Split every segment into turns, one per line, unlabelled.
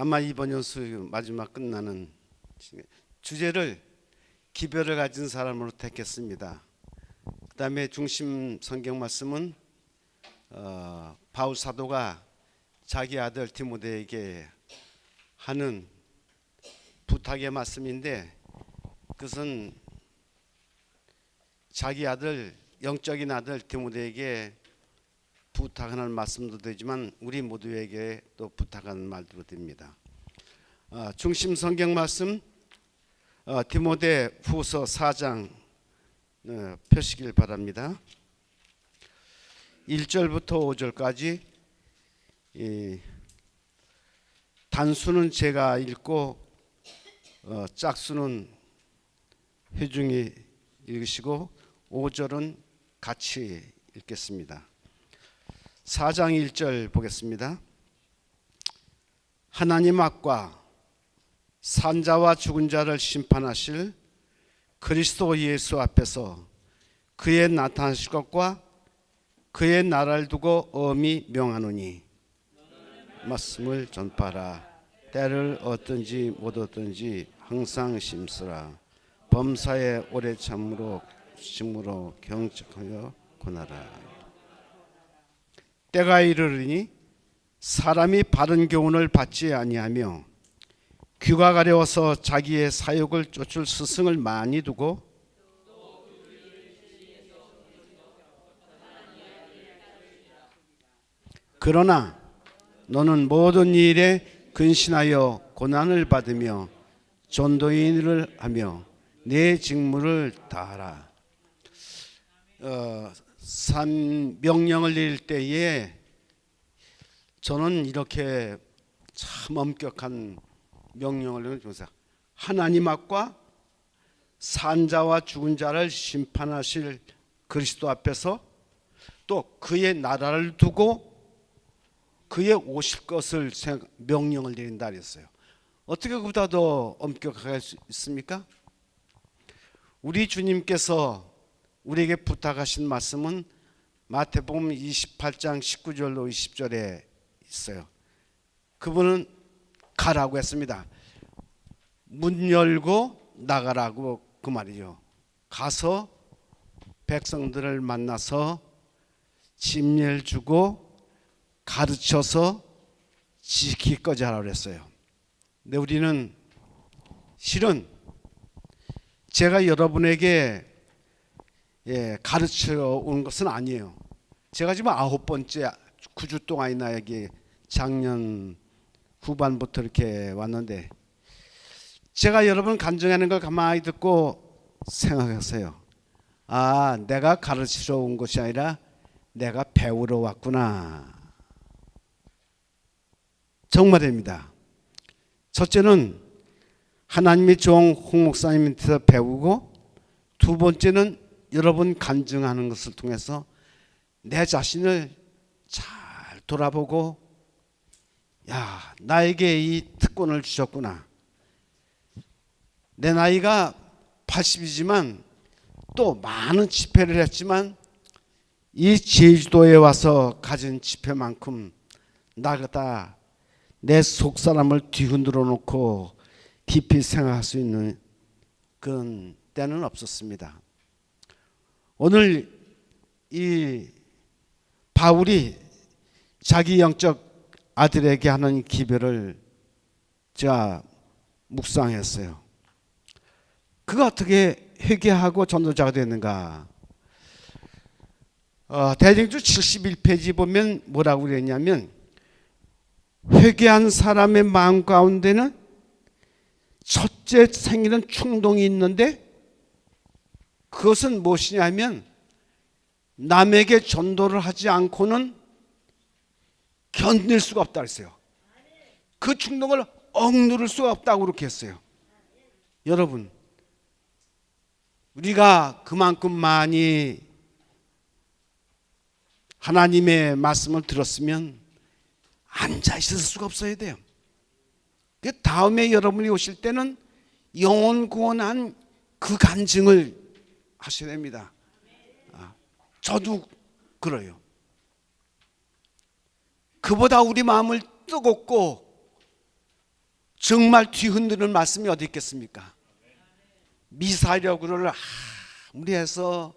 아마 이번 연수 마지막 끝나는 주제를 기별을 가진 사람으로 택했습니다. 그 다음에 중심 성경 말씀은 바울 사도가 자기 아들 디모데에게 하는 부탁의 말씀인데, 그것은 자기 아들, 영적인 아들 디모데에게 부탁하는 말씀도 되지만 우리 모두에게 또 부탁하는 말도 됩니다. 중심 성경 말씀 디모데 후서 4장 펴시길 바랍니다. 1절부터 5절까지 단수는 제가 읽고 짝수는 회중이 읽으시고 5절은 같이 읽겠습니다. 4장 1절 보겠습니다. 하나님 앞과 산자와 죽은 자를 심판하실 그리스도 예수 앞에서 그의 나타나실 것과 그의 나라를 두고 엄히 명하노니 말씀을 전파하라. 때를 얻든지 못 얻든지 항상 심쓰라. 범사에 오래 참으로 심으로 경책하여 권하라. 때가 이르리니 사람이 바른 교훈을 받지 아니하며 귀가 가려워서 자기의 사욕을 쫓을 스승을 많이 두고 그러나 너는 모든 일에 근신하여 고난을 받으며 전도의 일을 하며 내 직무를 다하라. 명령을 내릴 때에 저는 이렇게 참 엄격한 명령을 내립니다. 하나님 앞과 산자와 죽은 자를 심판하실 그리스도 앞에서 또 그의 나라를 두고 그의 오실 것을 명령을 내린다 그랬어요. 어떻게 그보다 더 엄격하게 할 수 있습니까? 우리 주님께서 우리에게 부탁하신 말씀은 마태복음 28장 19절로 20절에 있어요. 그분은 가라고 했습니다. 문 열고 나가라고 그 말이죠. 가서 백성들을 만나서 침례를 주고 가르쳐서 지키기까지 하라고 그랬어요. 근데 우리는 실은 제가 여러분에게 가르쳐 온 것은 아니에요. 제가 지금 9번째 9주 동안이나 여기 작년 후반부터 이렇게 왔는데, 제가 여러분 간증하는 걸 가만히 듣고 생각했어요. 내가 가르치러 온 것이 아니라 내가 배우러 왔구나. 정말입니다. 첫째는 하나님의 종 홍 목사님한테서 배우고, 두 번째는 여러분 간증하는 것을 통해서 내 자신을 잘 돌아보고, 나에게 이 특권을 주셨구나. 내 나이가 80이지만 또 많은 집회를 했지만 이 제주도에 와서 가진 집회만큼 나그다 내 속사람을 뒤흔들어 놓고 깊이 생각할 수 있는 그런 때는 없었습니다. 오늘 이 바울이 자기 영적 아들에게 하는 기별을 제가 묵상했어요. 그가 어떻게 회개하고 전도자가 됐는가? 대쟁주 71페이지 보면 뭐라고 그랬냐면, 회개한 사람의 마음 가운데는 첫째 생기는 충동이 있는데 그것은 무엇이냐면 남에게 전도를 하지 않고는 견딜 수가 없다고 했어요. 그 충동을 억누를 수가 없다고 그렇게 했어요. 여러분, 우리가 그만큼 많이 하나님의 말씀을 들었으면 앉아 있을 수가 없어야 돼요. 그 다음에 여러분이 오실 때는 영혼 구원한 그 간증을 하셔야 됩니다. 저도 그래요. 그보다 우리 마음을 뜨겁고 정말 뒤흔드는 말씀이 어디 있겠습니까? 미사려구를 아무리 해서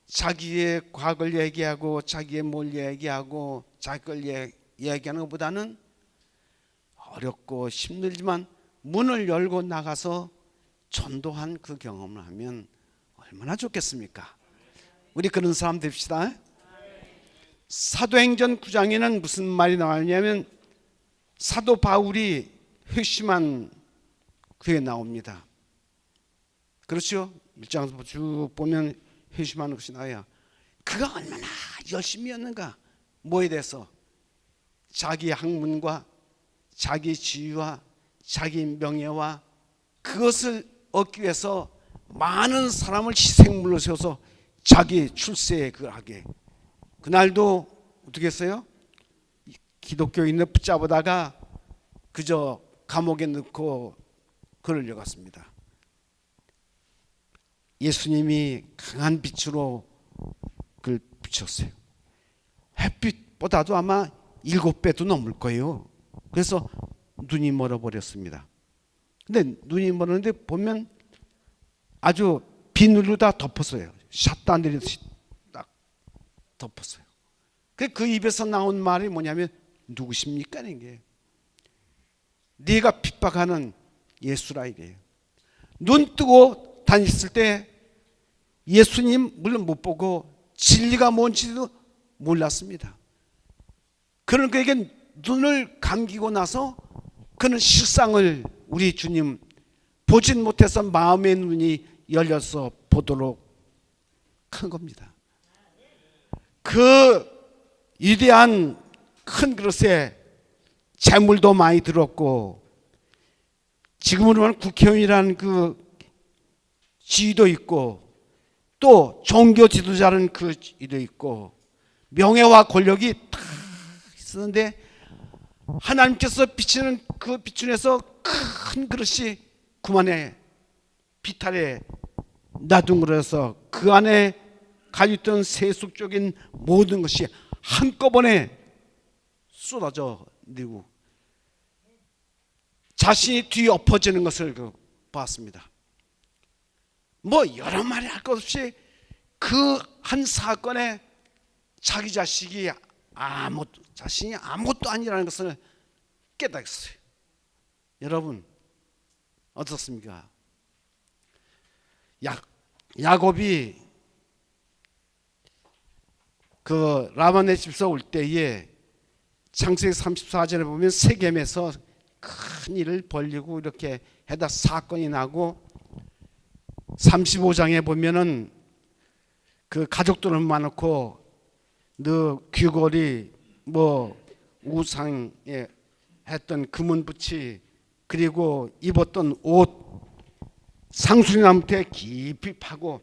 자기의 과거를 얘기하고 자기의 뭘 얘기하고 자기 걸 얘기하는 것보다는 어렵고 힘들지만 문을 열고 나가서 전도한 그 경험을 하면 얼마나 좋겠습니까? 우리 그런 사람 됩시다. 사도행전 9장에는 무슨 말이 나왔냐면 사도 바울이 회심한 그게 나옵니다. 그렇죠? 1장에서 쭉 보면 회심하는 것이 나와요. 그가 얼마나 열심히였는가. 뭐에 대해서? 자기 학문과 자기 지위와 자기 명예와 그것을 얻기 위해서 많은 사람을 희생물로 세워서 자기 출세에 그걸 하게. 그날도 어떻게 했어요? 기독교인을 붙잡아다가 그저 감옥에 넣고 끌려갔습니다. 예수님이 강한 빛으로 그걸 비췄어요. 햇빛보다도 아마 7배도 넘을 거예요. 그래서 눈이 멀어버렸습니다. 근데 눈이 멀었는데 보면 아주 비늘로 다 덮었어요. 샷도 안 내리듯이 딱 덮었어요. 그 입에서 나온 말이 뭐냐면 누구십니까? 이게 네가 핍박하는 예수라 이래요. 눈 뜨고 다녔을 때 예수님 물론 못 보고 진리가 뭔지도 몰랐습니다. 그러니까 그에게 눈을 감기고 나서 그는 실상을 우리 주님 보진 못해서 마음의 눈이 열려서 보도록 한 겁니다. 그 위대한 큰 그릇에 재물도 많이 들었고 지금으로는 국회의원이라는 그 지위도 있고 또 종교 지도자는 그 지위도 있고 명예와 권력이 다 있었는데 하나님께서 비치는 그 비춘에서 큰 그릇이 그만에 비탈에 놔둔 거라서 그 안에 가있던 세속적인 모든 것이 한꺼번에 쏟아져 내리고 자신이 뒤엎어지는 것을 봤습니다. 뭐 여러 말이 할 것 없이 그 한 사건에 자기 자신이 아무것도 아니라는 것을 깨닫았어요. 여러분 어떻습니까? 야곱이 그 라반의 집에서 올 때에 창세기 34절에 보면 세겜에서 큰 일을 벌리고 이렇게 해다 사건이 나고 35장에 보면은 그 가족들을 많고 너 귀걸이 뭐 우상에 했던 금은붙이 그리고 입었던 옷 상수리나무에 깊이 파고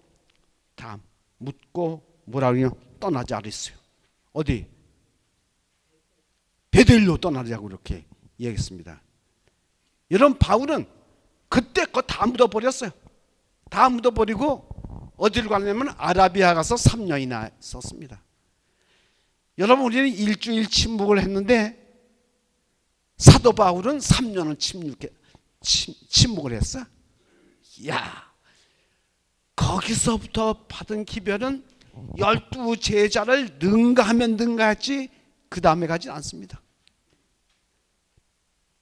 다 묻고 뭐라 그러냐 떠나자 그랬어요. 어디? 베델로 떠나자고 이렇게 얘기했습니다. 여러분 바울은 그때 그거 다 묻어버렸어요. 다 묻어버리고 어디를 가냐면 아라비아 가서 3년이나 있었습니다. 여러분 우리는 일주일 침묵을 했는데 사도 바울은 3년을 침묵을 했어. 야, 거기서부터 받은 기별은 12 제자를 능가하면 능가했지 그 다음에 가지 않습니다.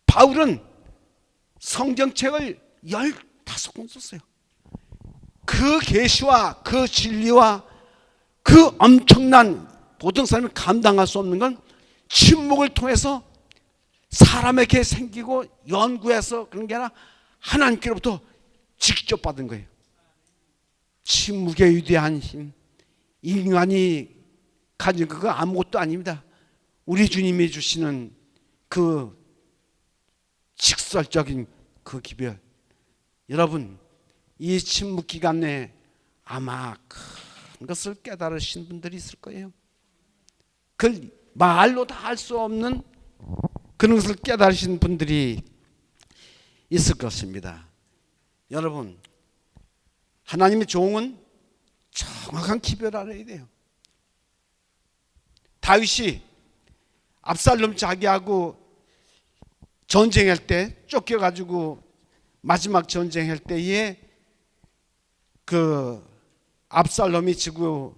바울은 성경책을 15권 썼어요. 그 계시와 그 진리와 그 엄청난 보통 사람이 감당할 수 없는 건 침묵을 통해서 사람에게 생기고 연구해서 그런 게 아니라 하나님께로부터 직접 받은 거예요. 침묵의 위대한 힘, 인간이 가진 그거 아무것도 아닙니다. 우리 주님이 주시는 그 직설적인 그 기별. 여러분 이 침묵 기간 내에 아마 큰 것을 깨달으신 분들이 있을 거예요. 그 말로 다 할 수 없는 그런 것을 깨달으신 분들이 있을 것입니다. 여러분 하나님의 종은 정확한 기별을 알아야 돼요. 다윗이 압살롬 자기하고 전쟁할 때 쫓겨가지고 마지막 전쟁할 때에 그 압살롬이 지고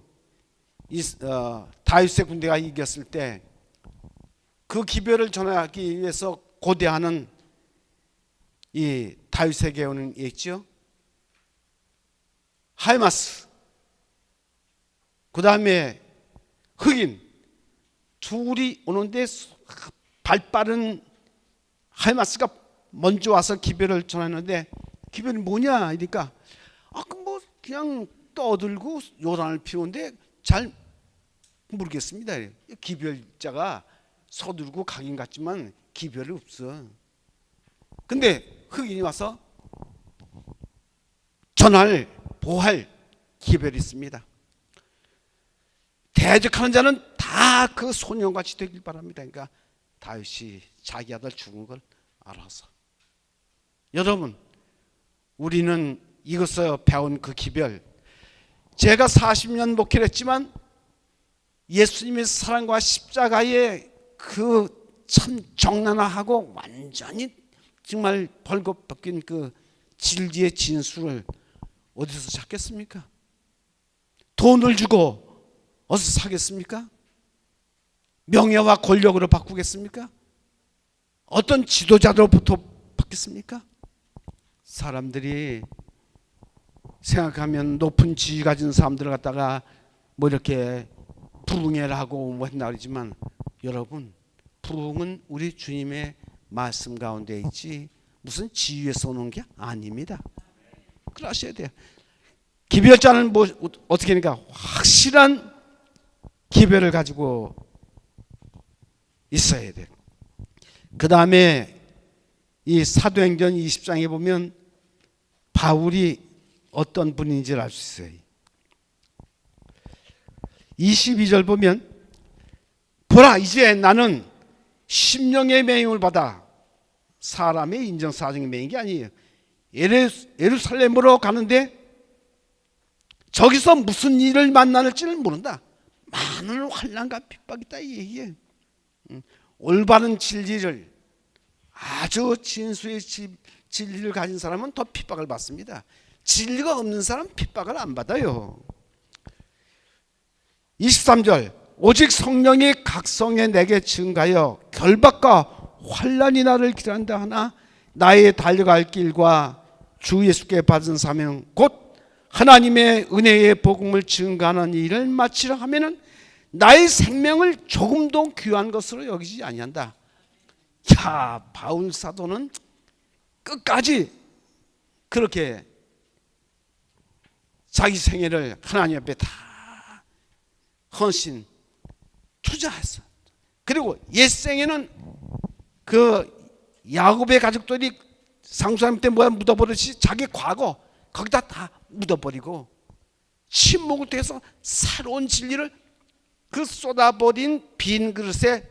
다윗의 군대가 이겼을 때 그 기별을 전하기 위해서 고대하는 이 다윗에게 오는 있죠. 하이마스, 그 다음에 흑인 둘이 오는데 발 빠른 하이마스가 먼저 와서 기별을 전하는데 기별이 뭐냐 이러니까 뭐 그냥 떠들고 요란을 피우는데 잘 모르겠습니다. 기별자가 서두르고 가긴 갔지만 기별이 없어. 근데 흑인이 와서 전할 보할 기별이 있습니다. 대적하는 자는 다 그 소년같이 되길 바랍니다. 그러니까 다윗이 자기 아들 죽은 걸 알아서. 여러분, 우리는 이것을 배운 그 기별, 제가 40년 목회를 했지만 예수님의 사랑과 십자가의 그 참 정난화하고 완전히 정말 벌거벗긴 그 진리의 진수를 어디서 찾겠습니까? 돈을 주고 어디서 사겠습니까? 명예와 권력으로 바꾸겠습니까? 어떤 지도자로부터 받겠습니까? 사람들이 생각하면 높은 지위 가진 사람들을 갖다가 뭐 이렇게 부흥회를 하고 뭐 했나 그러지만 여러분, 부흥은 우리 주님의 말씀 가운데 있지 무슨 지위에서 오는 게 아닙니다. 그걸 아셔야 돼요. 기별자는 뭐 어떻게 하니까 확실한 기별을 가지고 있어야 돼요. 그 다음에 이 사도행전 20장에 보면 바울이 어떤 분인지를 알 수 있어요. 22절 보면 보라 이제 나는 심령의 명령을 받아 사람의 인정사정의 명인 게 아니에요. 예루살렘으로 가는데 저기서 무슨 일을 만날지는 모른다. 많은 환난과 핍박이 있다 이 얘기예요. 올바른 진리를 아주 진수의 진리를 가진 사람은 더 핍박을 받습니다. 진리가 없는 사람은 핍박을 안 받아요. 23절 오직 성령이 각성에 내게 증가하여 결박과 환난이 나를 기다린다 하나 나의 달려갈 길과 주 예수께 받은 사명 곧 하나님의 은혜의 복음을 증가하는 일을 마치려 하면은 나의 생명을 조금도 귀한 것으로 여기지 아니한다. 야, 바울 사도는 끝까지 그렇게 자기 생애를 하나님 앞에 다 헌신 투자했어. 그리고 옛생에는 그 야곱의 가족들이 상수함 때 뭐야 묻어버리듯이 자기 과거 거기다 다 묻어버리고 침묵을 통해서 새로운 진리를 그 쏟아버린 빈 그릇에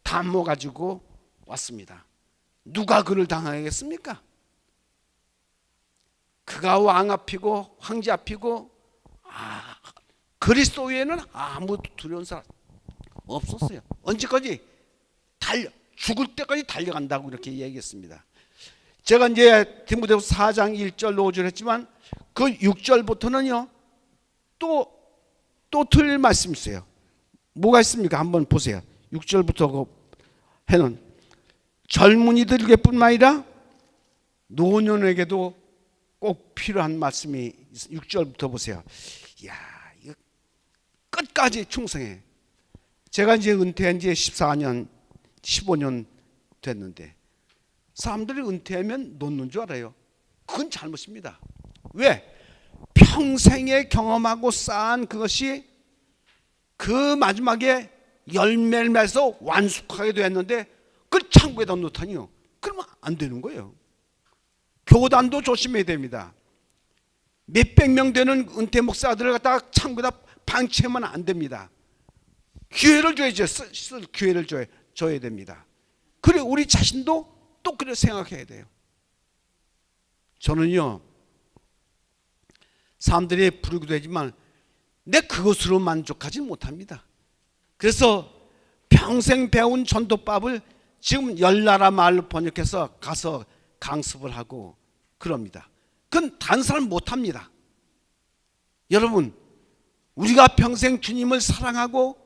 담아가지고 왔습니다. 누가 그를 당하겠습니까? 그가 왕 앞이고 황제 앞이고 그리스도 외에는 아무도 두려운 사람 없었어요. 언제까지? 죽을 때까지 달려간다고 이렇게 얘기했습니다. 제가 이제 디모데후서 4장 1절 5절 했지만 그 6절부터는요 또 틀릴 말씀이 있어요. 뭐가 있습니까? 한번 보세요. 6절부터 해는 젊은이들에게 뿐만 아니라 노년에게도 꼭 필요한 말씀이 6절부터 보세요. 이야, 이거 끝까지 충성해. 제가 이제 은퇴한 지 14년, 15년 됐는데 사람들이 은퇴하면 놓는 줄 알아요. 그건 잘못입니다. 왜? 평생에 경험하고 쌓은 그것이 그 마지막에 열매를 맺어서 완숙하게 되었는데 그걸 창고에다 놓다니요. 그러면 안 되는 거예요. 교단도 조심해야 됩니다. 몇백 명 되는 은퇴 목사들을 갖다가 창고에다 방치하면 안 됩니다. 기회를 줘야죠. 쓸 기회를 줘야 됩니다. 그래 우리 자신도 또 그래 생각해야 돼요. 저는요 사람들이 부르기도 하지만 내 그것으로 만족하지 못합니다. 그래서 평생 배운 전도법을 지금 10나라 말로 번역해서 가서 강습을 하고 그럽니다. 그건 다른 사람 못합니다. 여러분, 우리가 평생 주님을 사랑하고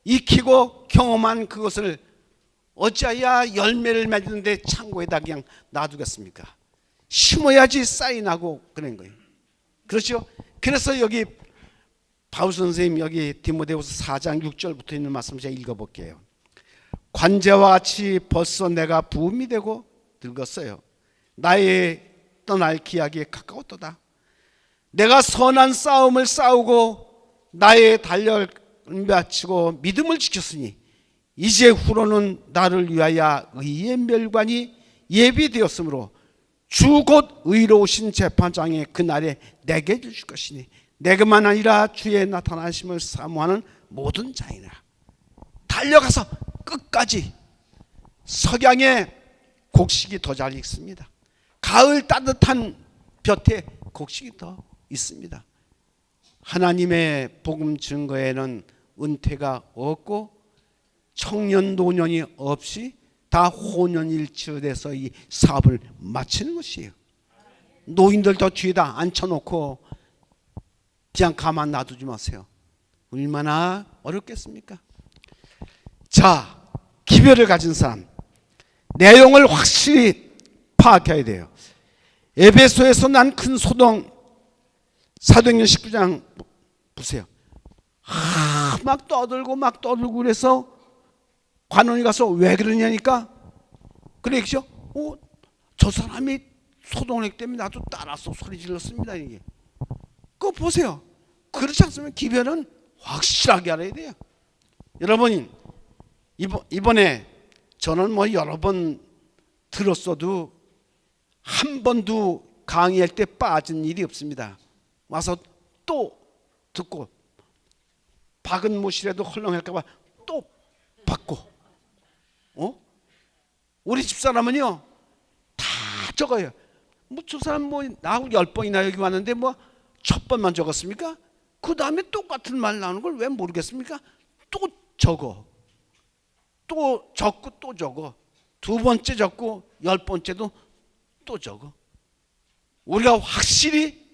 익히고 경험한 그것을 어찌하여 열매를 맺는데 창고에다 그냥 놔두겠습니까? 심어야지 쌀이 나고 그런 거예요. 그렇죠? 그래서 여기 바울 선생님 여기 디모데후서 4장 6절부터 있는 말씀 제가 읽어볼게요. 관제와 같이 벌써 내가 부음이 되고 늙었어요. 나의 떠날 기약이 가까웠도다. 내가 선한 싸움을 싸우고 나의 달력을 마치고 믿음을 지켰으니 이제 후로는 나를 위하여 의의 멸관이 예비되었으므로 주 곧 의로우신 재판장의 그날에 내게 주실 것이니 내게만 아니라 주의 나타나심을 사모하는 모든 자이나 달려가서 끝까지. 석양에 곡식이 더 잘 익습니다. 가을 따뜻한 볕에 곡식이 더 있습니다. 하나님의 복음 증거에는 은퇴가 없고 청년 노년이 없이 다 혼연일치돼서 이 사업을 마치는 것이에요. 노인들도 뒤에다 앉혀놓고 그냥 가만 놔두지 마세요. 얼마나 어렵겠습니까? 자, 기별을 가진 사람 내용을 확실히 파악해야 돼요. 에베소에서 난 큰 소동 사도행전 19장 보세요. 막 떠들고 그래서 관원이 가서 왜 그러냐니까 그랬죠. 저 사람이 소동을 했기 때문에 나도 따라서 소리 질렀습니다. 이게 그거 보세요. 그렇지 않으면 기별은 확실하게 알아야 돼요. 여러분, 이번에 저는 뭐 여러 번 들었어도 한 번도 강의할 때 빠진 일이 없습니다. 와서 또 듣고 박은 못이라도 헐렁할까 봐 또 받고. 우리 집사람은요 다 적어요. 뭐 저 사람 뭐 나하고 10번이나 여기 왔는데 뭐 첫 번만 적었습니까? 그 다음에 똑같은 말 나오는 걸 왜 모르겠습니까? 또 적어. 또 적고 또 적어. 두 번째 적고 10번째도 또 적어. 우리가 확실히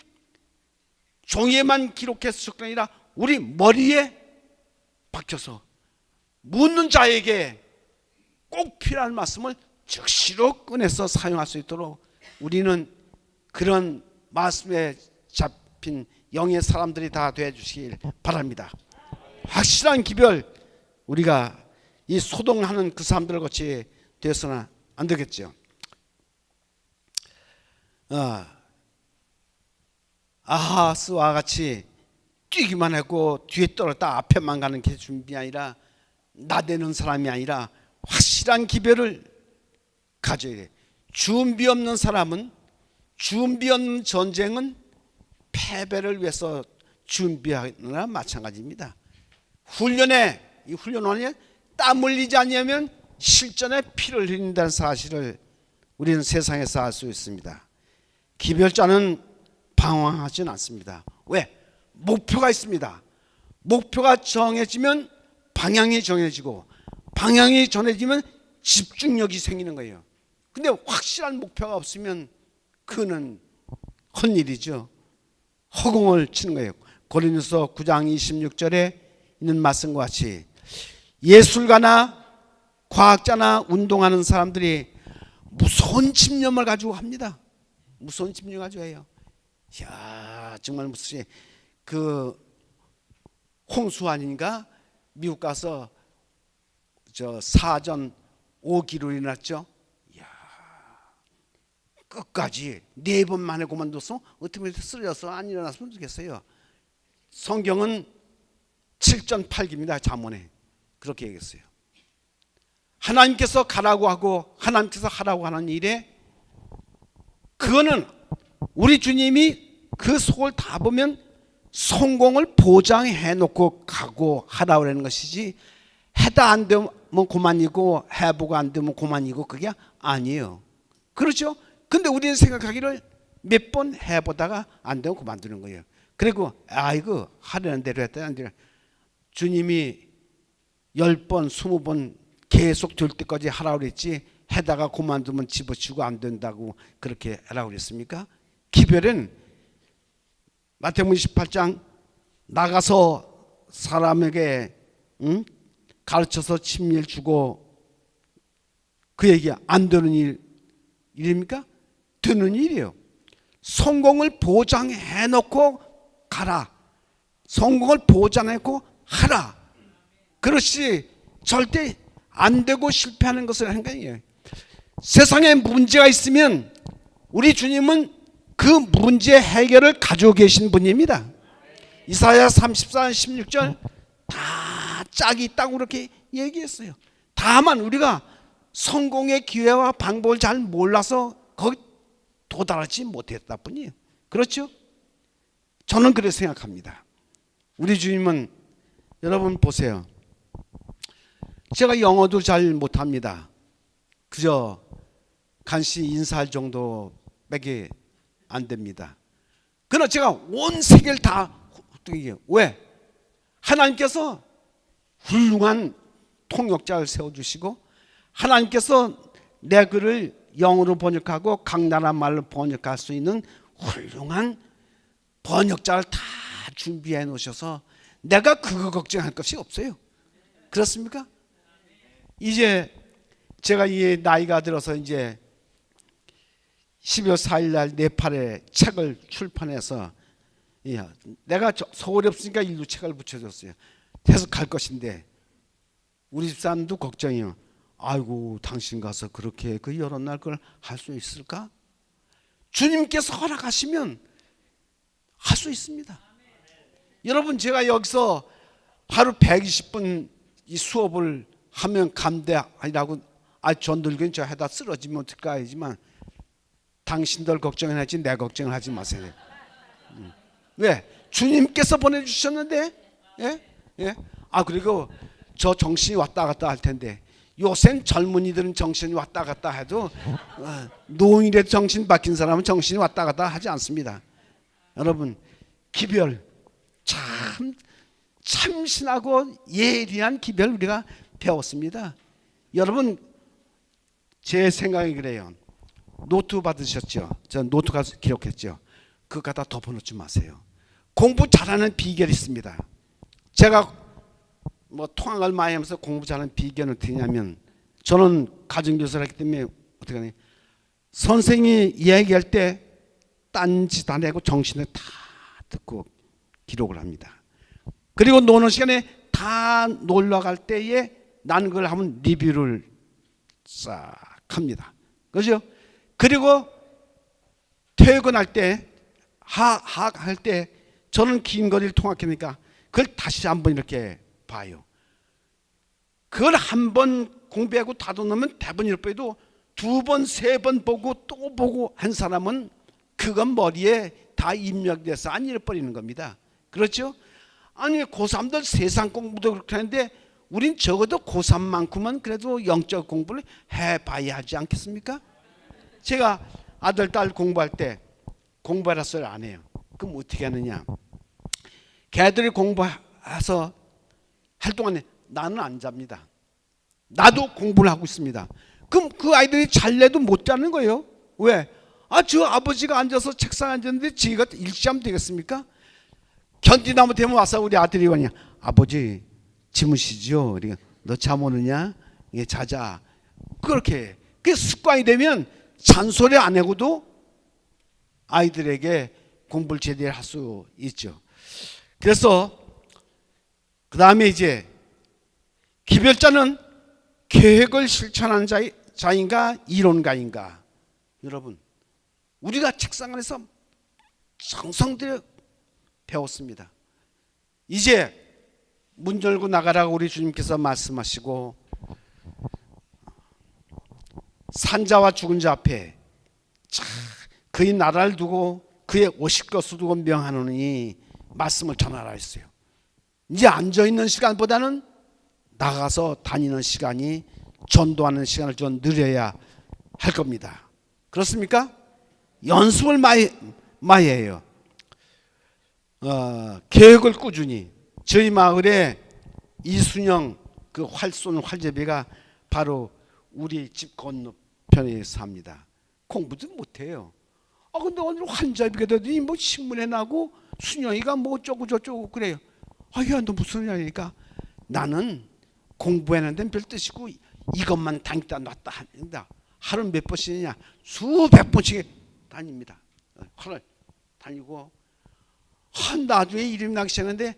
종이에만 기록했을 게 아니라 우리 머리에 박혀서 묻는 자에게 꼭 필요한 말씀을 즉시로 꺼내서 사용할 수 있도록 우리는 그런 말씀에 잡힌 영의 사람들이 다 되어주시길 바랍니다. 확실한 기별, 우리가 이 소동하는 그 사람들 같이 되어서는 안 되겠죠. 아하스와 같이 뛰기만 하고 뒤에 떨었다 앞에만 가는 게 준비 아니라 나대는 사람이 아니라 확실한 기별을 가져야 돼. 준비 없는 사람은, 준비 없는 전쟁은 패배를 위해서 준비하느라 마찬가지입니다. 이 훈련원에 땀 흘리지 않으면 실전에 피를 흘린다는 사실을 우리는 세상에서 알 수 있습니다. 기별자는 방황하지는 않습니다. 왜? 목표가 있습니다. 목표가 정해지면 방향이 정해지고 방향이 정해지면 집중력이 생기는 거예요. 근데 확실한 목표가 없으면 그는 헛일이죠. 허공을 치는 거예요. 고린도서 9장 26절에 있는 말씀과 같이 예술가나 과학자나 운동하는 사람들이 무서운 집념을 가지고 합니다. 무서운 집념을 가지고 해요. 이야, 정말 무슨 그 홍수 아닌가? 미국 가서 저 사전 5기로 일어났죠. 이야, 끝까지 4번 만에 그만둬서 어떻게 쓰러져서 안 일어났으면 좋겠어요. 성경은 7전 8기입니다. 잠언에 그렇게 얘기했어요. 하나님께서 가라고 하고 하나님께서 하라고 하는 일에 그거는 우리 주님이 그 속을 다 보면 성공을 보장해 놓고 가고 하라고 하는 것이지, 해다 안 되면 그만이고 해보고 안 되면 그만이고 그게 아니에요. 그렇죠? 근데 우리는 생각하기를 몇 번 해보다가 안 되면 그만두는 거예요. 그리고 아이고 하려는 대로 했다 안 되는, 주님이 10번 20번 계속 될 때까지 하라고 그랬지 해다가 그만두면 집어치고 안 된다고 그렇게 하라고 그랬습니까? 기별은 마태복음 28장 나가서 사람에게 가르쳐서 침례를 주고 그 얘기 안 되는 일입니까? 되는 일이에요. 성공을 보장해 놓고 가라. 성공을 보장해 놓고 하라. 그렇지 절대 안 되고 실패하는 것을 하는 거예요. 세상에 문제가 있으면 우리 주님은 그 문제 해결을 가지고 계신 분입니다. 이사야 34장 16절 다 짝이 있다고 그렇게 얘기했어요. 다만 우리가 성공의 기회와 방법을 잘 몰라서 거기 도달하지 못했다 뿐이에요. 그렇죠? 저는 그렇게 생각합니다. 우리 주님은 여러분 보세요. 제가 영어도 잘 못합니다. 그저 간신히 인사할 정도밖에 안 됩니다. 그러나 제가 온 세계를 다 왜? 하나님께서 훌륭한 통역자를 세워주시고 하나님께서 내 글을 영어로 번역하고 각 나라 말로 번역할 수 있는 훌륭한 번역자를 다 준비해 놓으셔서 내가 그거 걱정할 것이 없어요. 그렇습니까? 이제 제가 이 나이가 들어서 이제 12월 4일 날 네팔에 책을 출판해서 내가 서울에 없으니까 일로 책을 붙여줬어요. 해서 갈 것인데 우리 집사람도 걱정이요. 아이고 당신 가서 그렇게 그 여러 날 그걸 할 수 있을까? 주님께서 허락하시면 할 수 있습니다. 여러분 제가 여기서 하루 120분 이 수업을 하면 감대하라고 전들긴 저 해다 쓰러지면 어떨까 하지만 당신들 걱정을 하지 내 걱정을 하지 마세요. 왜? 주님께서 보내주셨는데 예? 그리고 저 정신이 왔다 갔다 할 텐데 요새 젊은이들은 정신이 왔다 갔다 해도 노인의 정신 바뀐 사람은 정신이 왔다 갔다 하지 않습니다. 여러분 기별 참 참신하고 예리한 기별 우리가 배웠습니다. 여러분 제 생각이 그래요. 노트 받으셨죠? 저 노트 가서 기록했죠. 그거 갖다 덮어놓지 마세요. 공부 잘하는 비결이 있습니다. 제가 통학을 많이 하면서 공부 잘하는 비결은 어떻게 하냐면 저는 가정교사를 했기 때문에 어떻게 하냐 선생님이 이야기할 때 딴짓 안 하고 정신을 다 듣고 기록을 합니다. 그리고 노는 시간에 다 놀러 갈 때에 나는 그걸 하면 리뷰를 싹 합니다. 그죠? 그리고 퇴근할 때 할 때 저는 긴 거리를 통학하니까 그걸 다시 한번 이렇게 봐요. 그걸 한 번 공부하고 다듬으면 대본 읽어도 두 번, 세 번 보고 또 보고 한 사람은 그건 머리에 다 입력돼서 안 잃어버리는 겁니다. 그렇죠? 아니 고3들 세상 공부도 그렇게 하는데 우린 적어도 고3만큼은 그래도 영적 공부를 해봐야 하지 않겠습니까? 제가 아들, 딸 공부할 때 공부하라 소리 안 해요. 그럼 어떻게 하느냐? 걔들이 공부해서 할 동안에 나는 안 잡니다. 나도 공부를 하고 있습니다. 그럼 그 아이들이 잘래도 못 자는 거예요. 왜? 저 아버지가 앉아서 책상에 앉았는데 지가 일시하면 되겠습니까? 견디나무 되면 와서 우리 아들이 뭐냐? 아버지 주무시죠? 너 잠 오느냐? 자자. 그렇게 그 습관이 되면 잔소리 안 하고도 아이들에게 공부를 제대로 할 수 있죠. 그래서 그 다음에 이제 기별자는 계획을 실천하는 자인가 이론가인가. 여러분 우리가 책상 안에서 정성 들여 배웠습니다. 이제 문 열고 나가라고 우리 주님께서 말씀하시고 산자와 죽은 자 앞에 그의 나라를 두고 그의 오실 것을 두고 명하노니 말씀을 전하라 했어요. 이제 앉아있는 시간보다는 나가서 다니는 시간이 전도하는 시간을 좀 늘려야 할 겁니다. 그렇습니까? 연습을 많이 해요. 계획을 꾸준히 저희 마을에 이순영 그 활 쏘는 활제비가 바로 우리 집 건너편에 삽니다. 공부도 못해요. 근데 오늘 환자비가 되더니 뭐 신문에 나고 순영이가 뭐 어쩌고 저쩌고 그래요. 야, 너 무슨 소리냐니까, 나는 공부하는 데는 별 뜻이고 이것만 다니다 놨다 합니다. 하루 몇 번씩이냐? 수백 번씩 다닙니다. 하루 다니고 나중에 이름이 나기 시작하는데,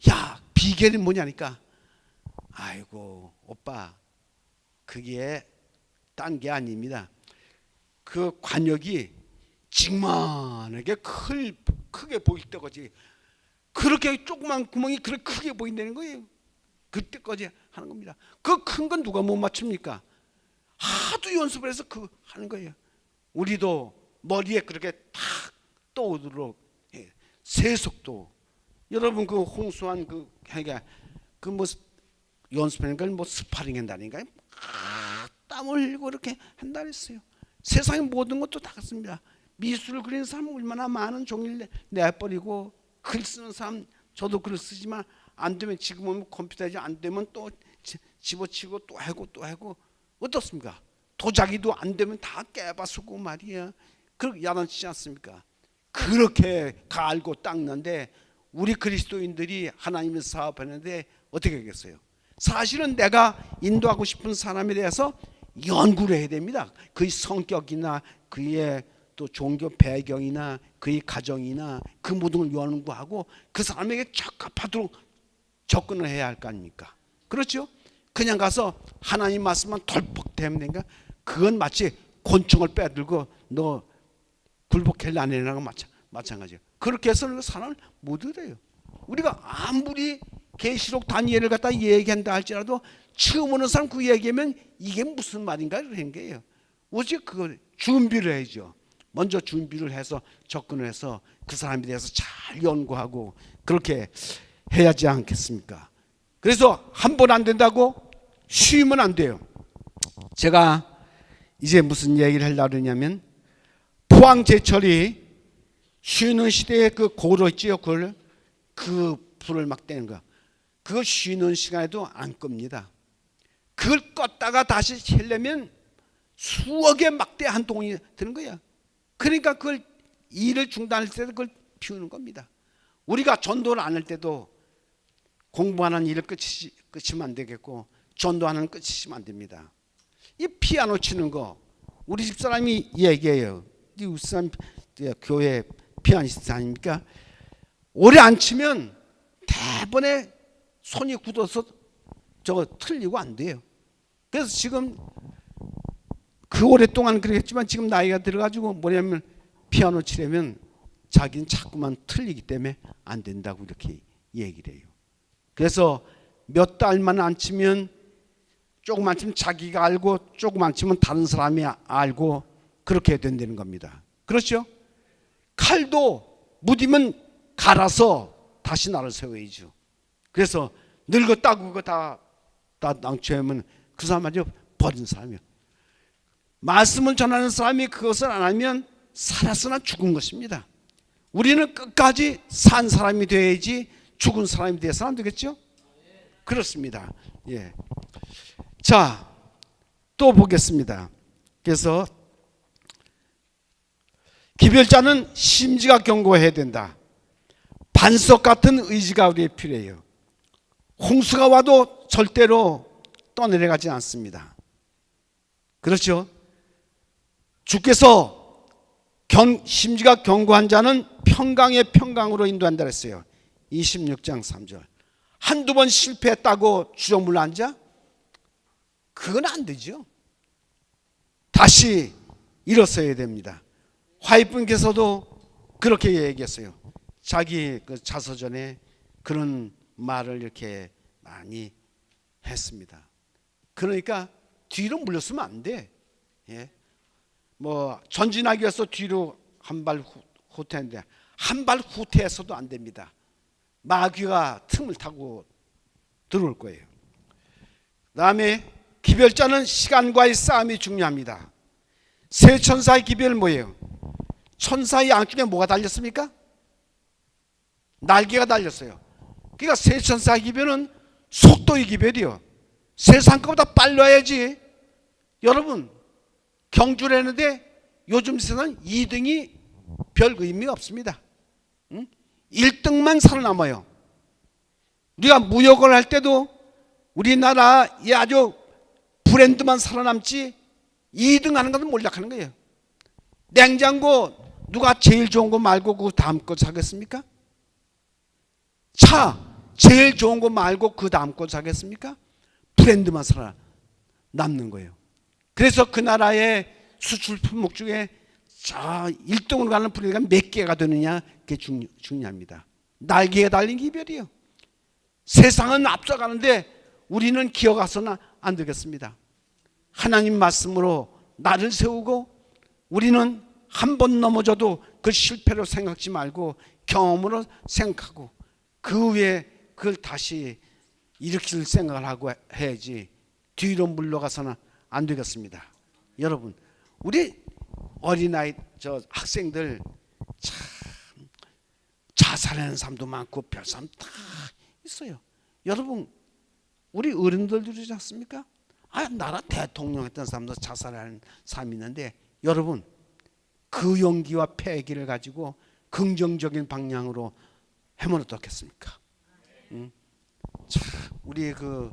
야, 비결이 뭐냐니까, 아이고 오빠, 그게 딴 게 아닙니다. 그 관역이 직만하게 크게 보일 때까지, 그렇게 조그만 구멍이 그렇게 크게 보인다는 거예요. 그때까지 하는 겁니다. 그 큰 건 누가 못 맞춥니까? 하도 연습을 해서 하는 거예요. 우리도 머리에 그렇게 탁 떠오르도록 세속도, 여러분 그 홍수한 뭐 연습하는 걸 뭐 스파링 한다니까요. 땀 흘리고 이렇게 한다 그랬어요. 세상의 모든 것도 다 그렇습니다. 미술을 그리는 사람 얼마나 많은 종이를 내버리고, 글 쓰는 사람, 저도 글 쓰지만 안 되면, 지금은 컴퓨터지 안 되면 또 집어치고 또 하고 어떻습니까? 도자기도 안 되면 다 깨봐 쓰고 말이야. 그렇게 야단치지 않습니까? 그렇게 갈고 닦는데, 우리 그리스도인들이 하나님의 사업하는데 어떻게 하겠어요? 사실은 내가 인도하고 싶은 사람에 대해서 연구를 해야 됩니다. 그의 성격이나 그의 또 종교 배경이나 그의 가정이나 그 모든 걸 연구하고 그 사람에게 적합하도록 접근을 해야 할 거 아닙니까? 그렇죠? 그냥 가서 하나님 말씀만 덜컥 대면 되니까, 그건 마치 곤충을 빼들고 너 굴복할래 안 해라는 거 마찬가지예요. 그렇게 해서 사람을 못 얻어요. 우리가 아무리 계시록 다니엘을 갖다 얘기한다 할지라도 처음 오는 사람 그 얘기하면 이게 무슨 말인가 이런 거예요. 오직 그걸 준비를 해야죠. 먼저 준비를 해서 접근을 해서 그 사람에 대해서 잘 연구하고 그렇게 해야 하지 않겠습니까? 그래서 한 번 안 된다고 쉬면 안 돼요. 제가 이제 무슨 얘기를 하려고 하냐면, 포항제철이 쉬는 시대에 그 고로 있지요. 그 불을 막 떼는 거, 그거 쉬는 시간에도 안 끕니다. 그걸 껐다가 다시 켜려면 수억의 막대 한 동이 드는 거야. 그러니까 그걸 일을 중단할 때도 그걸 피우는 겁니다. 우리가 전도를 안 할 때도 공부하는 일을 끝이면 안 되겠고, 전도하는 끝이면 안 됩니다. 이 피아노 치는 거 우리 집사람이 얘기해요. 이 우선 교회 피아니스트 아닙니까? 오래 안 치면 대번에 손이 굳어서 저거 틀리고 안 돼요. 그래서 지금 그 오랫동안 그랬지만 지금 나이가 들어가지고 뭐냐면, 피아노 치려면 자기는 자꾸만 틀리기 때문에 안 된다고 이렇게 얘기를 해요. 그래서 몇 달만 안 치면, 조금만 치면 자기가 알고 조금만 치면 다른 사람이 알고 그렇게 된다는 겁니다. 그렇죠? 칼도 무디면 갈아서 다시 나를 세워야죠. 그래서 늙었다고 그거 다 낭취하면 그 사람 아주 버린 사람이에요. 말씀을 전하는 사람이 그것을 안 하면 살았으나 죽은 것입니다. 우리는 끝까지 산 사람이 돼야지 죽은 사람이 돼서는 안 되겠죠? 그렇습니다. 예. 자, 또 보겠습니다. 그래서 기별자는 심지가 견고해야 된다. 반석 같은 의지가 우리에 필요해요. 홍수가 와도 절대로 떠내려가지 않습니다. 그렇죠? 주께서 심지가 견고한 자는 평강의 평강으로 인도한다 그랬어요. 26장 3절. 한두 번 실패했다고 주저물러 앉아? 그건 안 되죠. 다시 일어서야 됩니다. 화이트분께서도 그렇게 얘기했어요. 자기 그 자서전에 그런 말을 이렇게 많이 했습니다. 그러니까 뒤로 물렸으면 안 돼. 예. 뭐 전진하기 위해서 뒤로 한 발 후퇴하는데, 한 발 후퇴해서도 안 됩니다. 마귀가 틈을 타고 들어올 거예요. 그다음에 기별자는 시간과의 싸움이 중요합니다. 세 천사의 기별은 뭐예요? 천사의 양쪽에 뭐가 달렸습니까? 날개가 달렸어요. 그러니까 세 천사의 기별은 속도의 기별이요. 세상 것보다 빨라야지 여러분 경주를 했는데 요즘 세상 2등이 별 의미가 없습니다. 1등만 살아남아요. 우리가 무역을 할 때도 우리나라의 아주 브랜드만 살아남지 2등 하는 것은 몰락하는 거예요. 냉장고 누가 제일 좋은 거 말고 그 다음 거 사겠습니까? 차 제일 좋은 거 말고 그 다음 거 사겠습니까? 브랜드만 살아남는 거예요. 그래서 그 나라의 수출 품목 중에 1등으로 가는 브랜드가 몇 개가 되느냐, 그게 중요합니다. 날개에 달린 이별이에요. 세상은 앞서가는데 우리는 기어가서는 안 되겠습니다. 하나님 말씀으로 나를 세우고 우리는 한 번 넘어져도 그 실패로 생각지 말고 경험으로 생각하고 그 후에 그걸 다시 일으킬 생각을 하고 해야지 뒤로 물러가서는 안 되겠습니다. 여러분, 우리 어린아이 학생들 참 자살하는 사람도 많고 별 사람 다 있어요. 여러분, 우리 어른들도 그러지 않습니까? 나라 대통령 했던 사람도 자살하는 사람이 있는데, 여러분 그 용기와 패기를 가지고 긍정적인 방향으로 하면 어떻겠습니까? 참 우리 그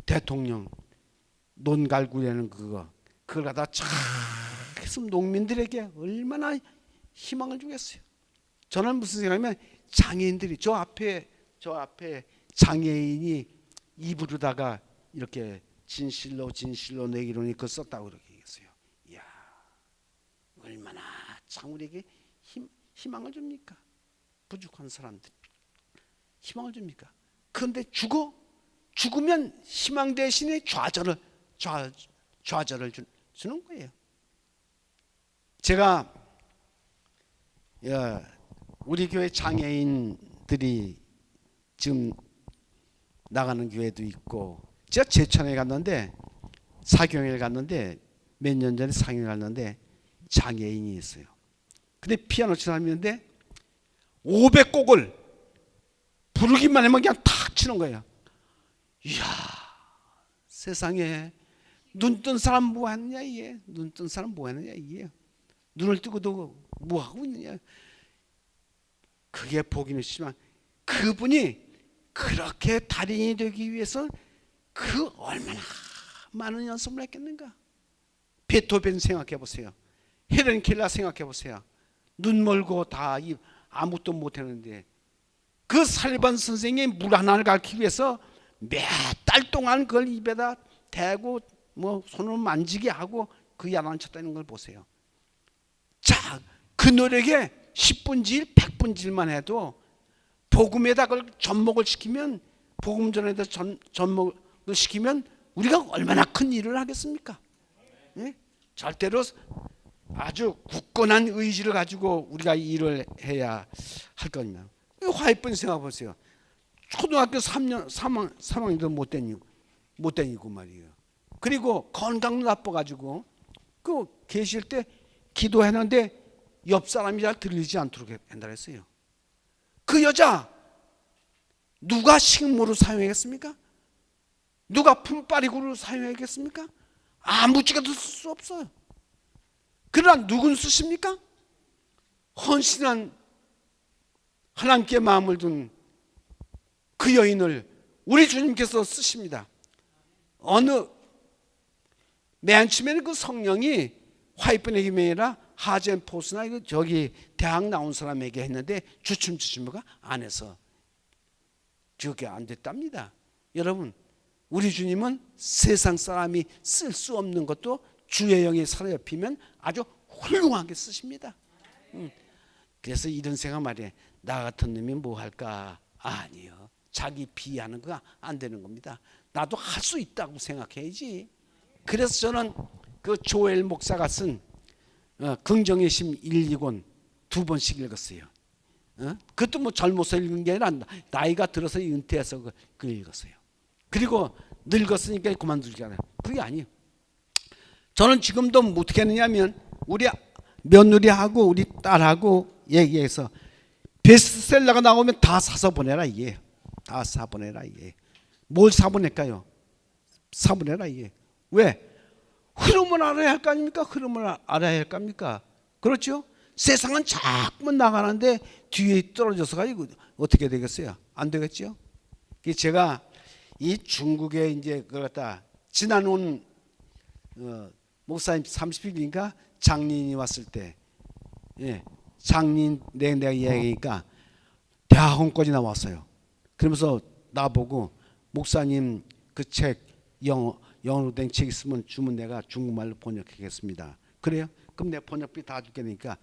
대통령 논갈구라는 그걸 갖다 참 했으면 농민들에게 얼마나 희망을 주겠어요. 저는 무슨 생각이냐면 장애인들이 저 앞에 장애인이 입으로다가 이렇게 진실로 내기로니 그걸 썼다고 그렇게 얘기했어요. 이야, 얼마나 참 우리에게 희망을 줍니까? 부족한 사람들 희망을 줍니까? 그런데 죽으면 희망 대신에 좌절을 주는 거예요. 제가 우리 교회 장애인들이 지금 나가는 교회도 있고, 제가 제천에 갔는데 사경에 갔는데 몇 년 전에 사경에 갔는데 장애인이 있어요. 근데 피아노 치는 사람이 있는데 500곡을 부르기만 하면 그냥 탁 치는 거예요. 이야, 세상에 눈 뜬 사람 뭐 하느냐 이게. 눈 뜬 사람 뭐 하느냐 이게. 눈을 뜨고도 뭐 하고 있느냐. 그게 보기는 쉽지만 그분이 그렇게 달인이 되기 위해서 그 얼마나 많은 연습을 했겠는가. 베토벤 생각해 보세요. 헬렌 켈러 생각해 보세요. 눈 멀고 다 아무것도 못했는데 그 살반 선생이 물 하나를 가르치기 위해서 몇 달 동안 그걸 입에다 대고 뭐 손을 만지게 하고 그 야단쳤다는 걸 보세요. 자, 그 노력에 10분질 100분질만 해도 복음에다 그걸 접목을 시키면, 복음 전에다 접목을 시키면 우리가 얼마나 큰 일을 하겠습니까? 네? 절대로 아주 굳건한 의지를 가지고 우리가 일을 해야 할 겁니다. 화이쁜 생각 보세요. 초등학교 3학년도 못 다니고 말이에요. 그리고 건강도 나빠가지고 그 계실 때 기도했는데 옆 사람이 잘 들리지 않도록 한다 했어요. 그 여자 누가 식물을 사용하겠습니까? 누가 품바리구를 사용하겠습니까? 아무지게도 쓸 수 없어요. 그러나 누군 쓰십니까? 헌신한 하나님께 마음을 둔 그 여인을 우리 주님께서 쓰십니다. 어느 맨 처음에는 그 성령이 화이트의 힘이 아니라 하젠 포스나 저기 대학 나온 사람에게 했는데 주춤주춤가 안 해서 그게 안 됐답니다. 여러분, 우리 주님은 세상 사람이 쓸 수 없는 것도 주의 영이 사로잡히면 아주 훌륭하게 쓰십니다. 그래서 이런 생각 말이에요. 나 같은 놈이 뭐 할까? 아니요. 자기 비하는 거 안 되는 겁니다. 나도 할 수 있다고 생각해야지. 그래서 저는 그 조엘 목사가 쓴 긍정의 심 1, 2권 2번씩 읽었어요. 그것도 뭐 젊어서 읽은 게 아니라 나이가 들어서 은퇴해서 그 읽었어요. 그리고 늙었으니까 그만두지 않아요. 그게 아니에요. 저는 지금도 어떻게 하느냐면 우리 며느리하고 우리 딸하고 얘기해서 베스트셀러가 나오면 다 사서 보내라 이게. 다 사보내라 이게. 뭘 사보낼까요? 사보내라 이게. 왜? 흐름을 알아야 할 거 아닙니까? 흐름을 알아야 할 거 아닙니까? 그렇죠? 세상은 자꾸만 나가는데 뒤에 떨어져서 가지고 어떻게 되겠어요? 안 되겠죠? 제가 이 중국에 이제 그걸 갖다 지난온 목사님 30일인가 장인이 왔을 때, 예, 장인 내가 이야기니까 대학원까지 나왔어요. 그러면서 나보고 목사님 그 책 영어로 된 책 있으면 주면 내가 중국말로 번역하겠습니다. 그래요? 그럼 내 번역비 다 줄게 니까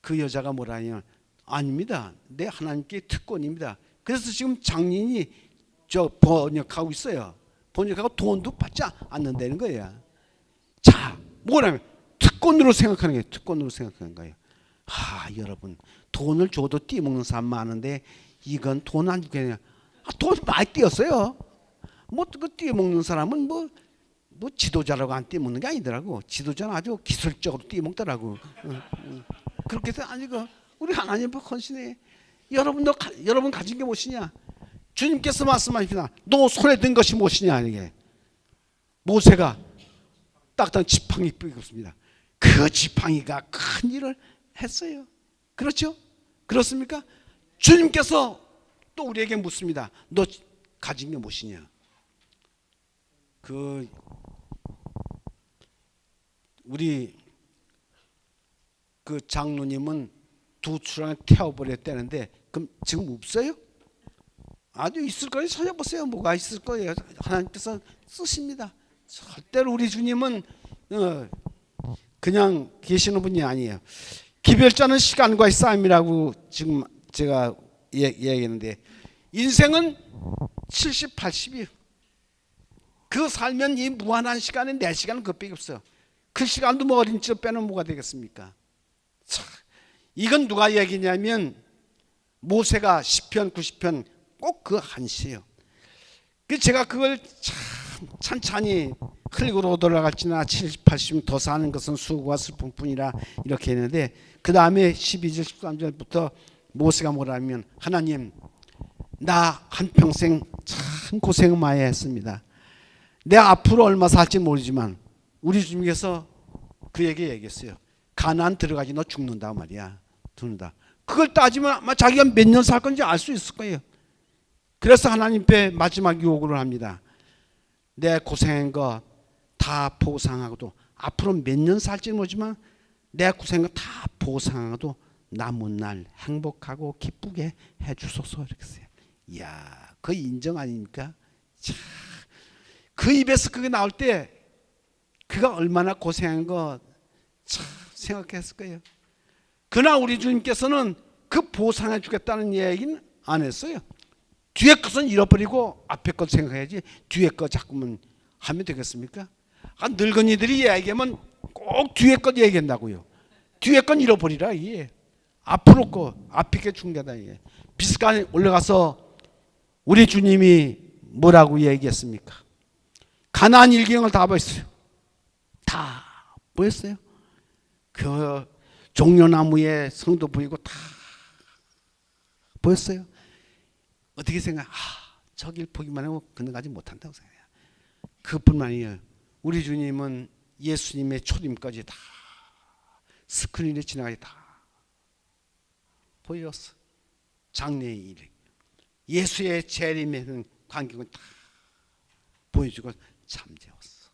그 여자가 뭐라냐? 아닙니다. 내 하나님께 특권입니다. 그래서 지금 장인이 저 번역하고 있어요. 번역하고 돈도 받지 않는다는 거예요. 자, 뭐라면 특권으로 생각하는 거예요. 특권으로 생각하는 거예요. 여러분, 돈을 줘도 떼먹는 사람 많은데 이건 돈 안 주게 돈 많이 떼었어요. 그 떼먹는 사람은 뭐 지도자라고 안 떼먹는 게 아니더라고. 지도자는 아주 기술적으로 떼먹더라고. 그렇게 해서 아니고 우리 하나님 앞에 헌신해. 여러분 가진 게 무엇이냐? 주님께서 말씀하십니다. 너 손에 든 것이 무엇이냐? 이게 모세가 딱딱 지팡이 삐었습니다. 그 지팡이가 큰 일을 했어요. 그렇죠? 그렇습니까? 주님께서 또 우리에게 묻습니다. 너 가진 게 무엇이냐? 우리 그 장로님은 두 추랑을 태워버렸다는데 그럼 지금 없어요? 아주 있을 거예요. 찾아보세요. 뭐가 있을 거예요. 하나님께서 쓰십니다. 절대로 우리 주님은 그냥 계시는 분이 아니에요. 기별자는 시간과의 싸움이라고 지금 제가 얘기했는데 인생은 70, 80이에요. 그 살면 이 무한한 시간에 내 시간은 그것밖에 없어요. 그 시간도 뭐 어린 척 빼면 뭐가 되겠습니까? 참, 이건 누가 얘기냐면 모세가 10편, 90편 꼭 그 한시예요. 제가 그걸 참 찬찬히 흘리고 돌아갈지나 70, 80년 더 사는 것은 수고와 슬픔뿐이라 이렇게 했는데 그 다음에 12절, 13절부터 모세가 뭐라면 하나님 나 한평생 참 고생 많이 했습니다. 내가 앞으로 얼마 살지 모르지만 우리 주님께서 그에게 얘기했어요. 가나안 들어가지 너 죽는다 말이야. 죽는다. 그걸 따지면 아마 자기가 몇 년 살 건지 알 수 있을 거예요. 그래서 하나님 앞에 마지막 요구를 합니다. 내 고생한 거 다 보상하고도 앞으로 몇 년 살지 모르지만 내 고생한 거 다 보상하고도 남은 날 행복하고 기쁘게 해주소서 이렇게 했어요. 이야, 그 인정 아닙니까? 참, 그 입에서 그게 나올 때 그가 얼마나 고생한 거 참 생각했을 거예요. 그러나 우리 주님께서는 그 보상해 주겠다는 얘기는 안 했어요. 뒤에 것은 잃어버리고 앞에 것 생각해야지 뒤에 것 자꾸만 하면 되겠습니까? 늙은이들이 얘기하면 꼭 뒤에 것 얘기한다고요. 뒤에 건 잃어버리라 이게. 앞으로 거 앞에 게 중요하다 이게. 비스간에 올라가서 우리 주님이 뭐라고 얘기했습니까? 가나안 일경을 다 보였어요. 다 보였어요. 그 종려나무에 성도 보이고 다 보였어요. 어떻게 생각? 저길 보기만 하고 건너가지 못한다고 생각해요. 그뿐만 아니에요. 우리 주님은 예수님의 초림까지 다 스크린에 지나가게 다 보였어. 장래의 일, 예수의 재림에는 관객은 다 보여주고 잠재웠어.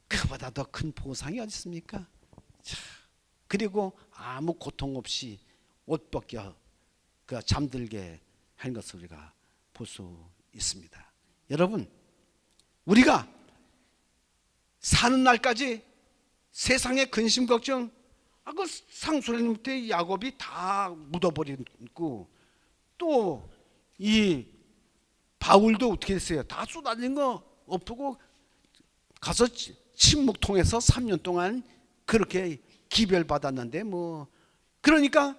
그보다 더 큰 보상이 어디 있습니까? 그리고 아무 고통 없이 옷 벗겨 잠들게 한 것을 우리가 볼 수 있습니다. 여러분, 우리가 사는 날까지 세상의 근심 걱정, 그 상소리님 때 야곱이 다 묻어버리고 또 이 바울도 어떻게 됐어요? 다 쏟아진 거 엎고 가서 침묵통에서 3년 동안 그렇게 기별받았는데 뭐 그러니까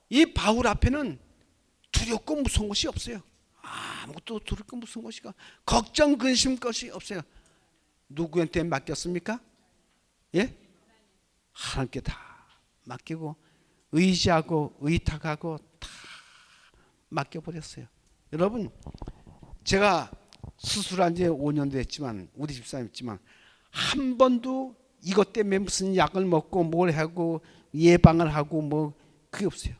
이 바울 앞에는 두렵고 무서운 것이 없어요. 아무것도 두렵고 무서운 것이 걱정 근심 것이 없어요. 누구한테 맡겼습니까? 예? 하나님께 다 맡기고 의지하고 의탁하고 다 맡겨버렸어요. 여러분, 제가 수술한 지 5년 됐지만 우리 집사람 있지만 한 번도 이것 때문에 무슨 약을 먹고 뭘 하고 예방을 하고 뭐 그게 없어요.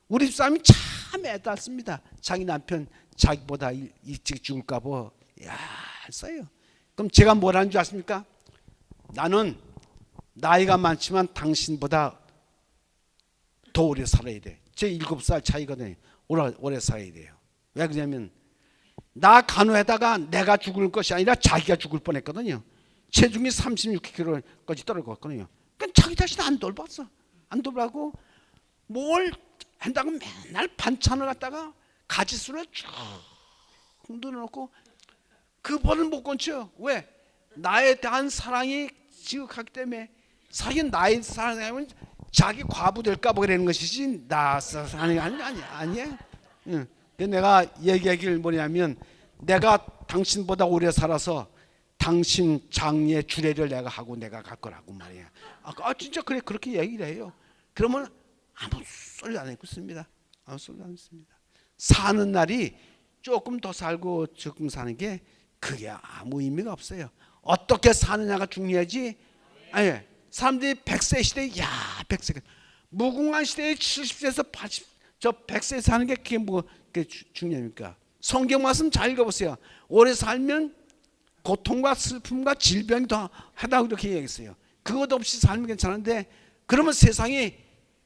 우리 집사람이 참 애달습니다. 자기 남편 자기보다 일찍 죽을까 봐 써요. 그럼 제가 뭐라는 줄 아십니까? 나는 나이가 많지만 당신보다 더 오래 살아야 돼. 제 7살 차이거든요. 오래 살아야 돼요. 왜 그러냐면 나 간호에다가 내가 죽을 것이 아니라 자기가 죽을 뻔했거든요. 체중이 36kg까지 떨어졌거든요. 그러니까 자기 자신 안 돌봤어. 안 돌보고 뭘 한다고 맨날 반찬을 갖다가 가지수를 쭉 늘어놓고 그 벌을 못 건쳐. 왜? 나에 대한 사랑이 지극하기 때문에. 사실 나의 사랑은 자기 과부 될까 봐 그러는 것이지 나 사랑이 아니에요. 응. 내가 얘기하길 뭐냐면 내가 당신보다 오래 살아서 당신 장례 주례를 내가 하고 내가 갈 거라고 말이야. 진짜 그래 그렇게 얘기를 해요. 그러면 아무 소리 안 했습니다. 아무 소리 안 했습니다. 사는 날이 조금 더 살고 조금 사는 게 그게 아무 의미가 없어요. 어떻게 사느냐가 중요하지. 아니, 사람들이 100세 시대에 100세 무궁한 시대에 70세에서 80, 저 100세 사는 게 그게 뭐 그게 중요합니까? 성경 말씀 잘 읽어보세요. 오래 살면 고통과 슬픔과 질병이 더 하다고 이렇게 얘기했어요. 그것 없이 살면 괜찮은데 그러면 세상에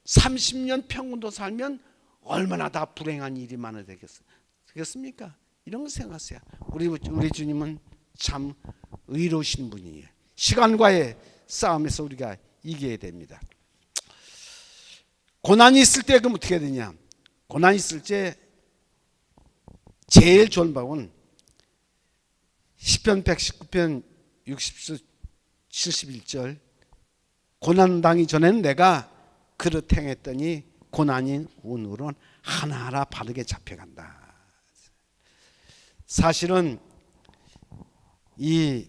30년 평균도 살면 얼마나 다 불행한 일이 많아지겠습니까? 이런 거 생각하세요. 우리 주님은 참 의로우신 분이에요. 시간과의 싸움에서 우리가 이겨야 됩니다. 고난이 있을 때 그럼 어떻게 해야 되냐? 고난이 있을 때 제일 좋은 방법은 시편 119편 71절 고난 당하기 전에는 내가 그릇 행했더니 고난인 운으로는 하나하나 바르게 잡혀간다. 사실은 이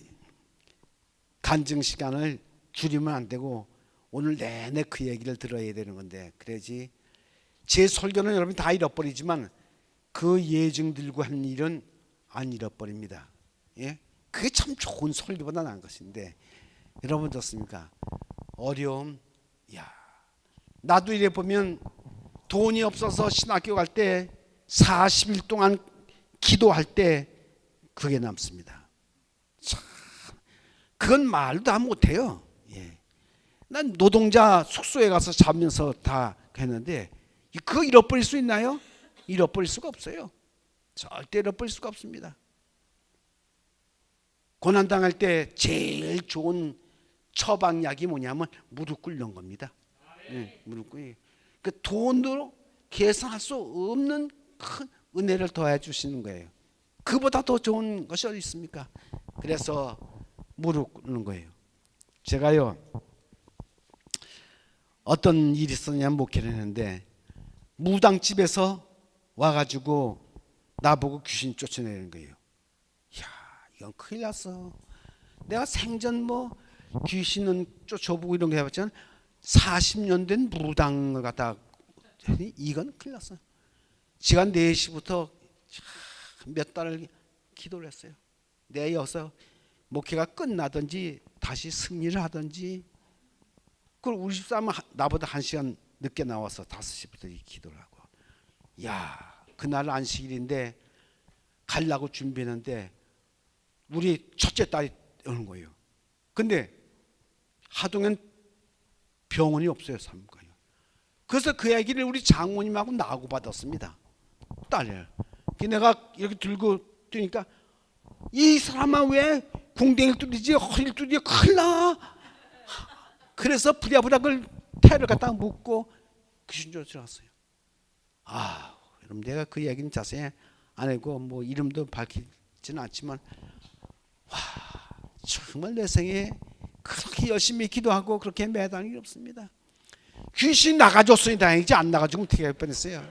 간증 시간을 줄이면 안 되고 오늘 내내 그 얘기를 들어야 되는 건데 그래야지. 제 설교는 여러분 다 잃어버리지만 그 예증 들고 한 일은 안 잃어버립니다. 예? 그게 참 좋은 설교보다 나은 것인데 여러분 어떻습니까? 어려움. 나도 이래 보면 돈이 없어서 신학교 갈 때 40일 동안 기도할 때 그게 남습니다. 참 그건 말도 다 못해요. 난 노동자 숙소에 가서 자면서 다 했는데 그거 잃어버릴 수 있나요? 잃어버릴 수가 없어요. 절대 잃어버릴 수가 없습니다. 고난당할 때 제일 좋은 처방약이 뭐냐면 무릎 꿇는 겁니다. 무릎 꿇기. 그 돈으로 계산할 수 없는 큰 은혜를 더해 주시는 거예요. 그보다 더 좋은 것이 어디 있습니까? 그래서 무릎 꿇는 거예요. 제가요 어떤 일이 있었냐면 목회를 했는데 무당집에서 와가지고 나보고 귀신 쫓아내는 거예요. 이건 큰일 났어. 내가 생전 뭐 귀신은 쫓아보고 이런 거 해봤지만 40년 된 무당을 갖다 이건 큰일 났어. 시간 4시부터 몇 달을 기도를 했어요. 내여서 목회가 끝나든지 다시 승리를 하든지. 그걸 우리 집사람은 나보다 1시간 늦게 나와서 5시부터 기도를 하고. 그날 안식일인데 가려고 준비했는데 우리 첫째 딸이 오는 거예요. 근데 하동엔 병원이 없어요. 산부가요. 그래서 그 얘기를 우리 장모님하고 나하고 받았습니다. 딸을. 내가 이렇게 들고 뛰니까 이 사람아 왜 궁뎅이를 뚫리지 허리를 뚫리지 큰일 나. 그래서 부랴부랴 그걸 태를 갖다가 묶고 귀신으로 들어갔어요. 여러분 내가 그 얘기는 자세히 안 하고 뭐 이름도 밝히지는 않지만 정말 내 생에 그렇게 열심히 기도하고 그렇게 매달린 게 없습니다. 귀신 나가줬으니 다행이지 안 나가주면 어떻게 할 뻔했어요.